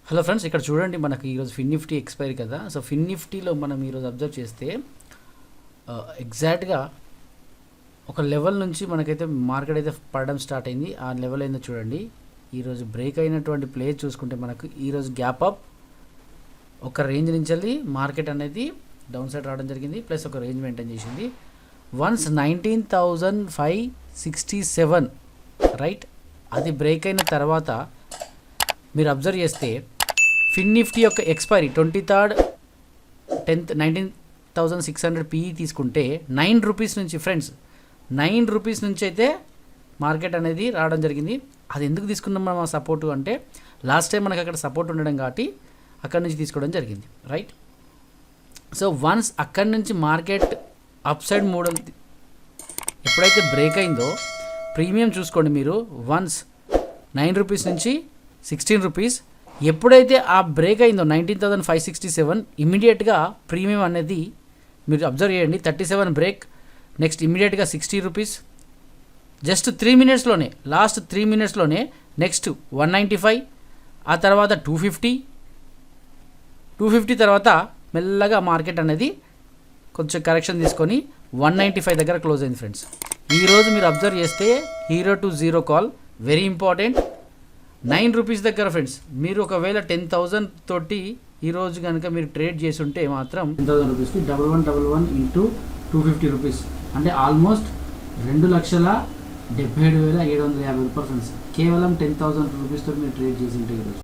Hello friends, ఇక్కడ చూడండి మనకు ఈరోజు ఫిన్ నిఫ్టీ ఎక్స్పైరీ కదా. సో ఫిన్ నిఫ్టీలో మనం ఈరోజు అబ్జర్వ్ చేస్తే ఎగ్జాక్ట్గా ఒక లెవెల్ నుంచి మనకైతే మార్కెట్ అయితే పడడం స్టార్ట్ అయింది. ఆ లెవెల్ ఏందో చూడండి. ఈరోజు బ్రేక్ అయినటువంటి ప్లేస్ చూసుకుంటే మనకు ఈరోజు గ్యాప్ అప్ ఒక రేంజ్ నుంచి వెళ్ళి మార్కెట్ అనేది డౌన్ సైడ్ రావడం జరిగింది, ప్లస్ ఒక రేంజ్ మెయింటైన్ చేసింది. వన్స్ 19,567 రైట్, అది బ్రేక్ అయిన తర్వాత మీరు అబ్జర్వ్ చేస్తే ఫిన్ నిఫ్టీ యొక్క ఎక్స్పైరీ 23rd 10th 19,600 PE తీసుకుంటే 9 రూపీస్ నుంచి ఫ్రెండ్స్ 9 రూపీస్ నుంచి అయితే మార్కెట్ అనేది రావడం జరిగింది. అది ఎందుకు తీసుకున్నాం మనం ఆ సపోర్టు అంటే, లాస్ట్ టైం మనకు అక్కడ సపోర్ట్ ఉండడం కాబట్టి అక్కడ నుంచి తీసుకోవడం జరిగింది రైట్. సో వన్స్ అక్కడి నుంచి మార్కెట్ అప్ సైడ్ మోడల్ ఎప్పుడైతే బ్రేక్ అయిందో ప్రీమియం చూసుకోండి మీరు. వన్స్ 9 రూపీస్ నుంచి 16 రూపీస్ ఎప్పుడైతే ఆ బ్రేక్ అయిందో 19,567 ఇమీడియట్గా ప్రీమియం అనేది మీరు అబ్జర్వ్ చేయండి. 37 బ్రేక్, నెక్స్ట్ ఇమీడియట్గా 60 రూపీస్, జస్ట్ 3 మినిట్స్లోనే, లాస్ట్ 3 మినిట్స్లోనే నెక్స్ట్ 195, ఆ తర్వాత 250 తర్వాత మెల్లగా మార్కెట్ అనేది కొంచెం కరెక్షన్ తీసుకొని 195 దగ్గర క్లోజ్ అయింది ఫ్రెండ్స్. ఈరోజు మీరు అబ్జర్వ్ చేస్తే 0 కాల్ వెరీ ఇంపార్టెంట్ 9 రూపీస్ దగ్గర ఫ్రెండ్స్. మీరు ఒకవేళ 10,000 తోటి ఈరోజు కనుక మీరు ట్రేడ్ చేసి ఉంటే మాత్రం 10,000 రూపీస్కి 1111 ఇంటూ 250 రూపీస్ అంటే ఆల్మోస్ట్ 2,77,750 రూపాయలు ఫ్రెండ్స్. కేవలం 10,000 రూపీస్తో మీరు ట్రేడ్ చేసి ఉంటే ఈరోజు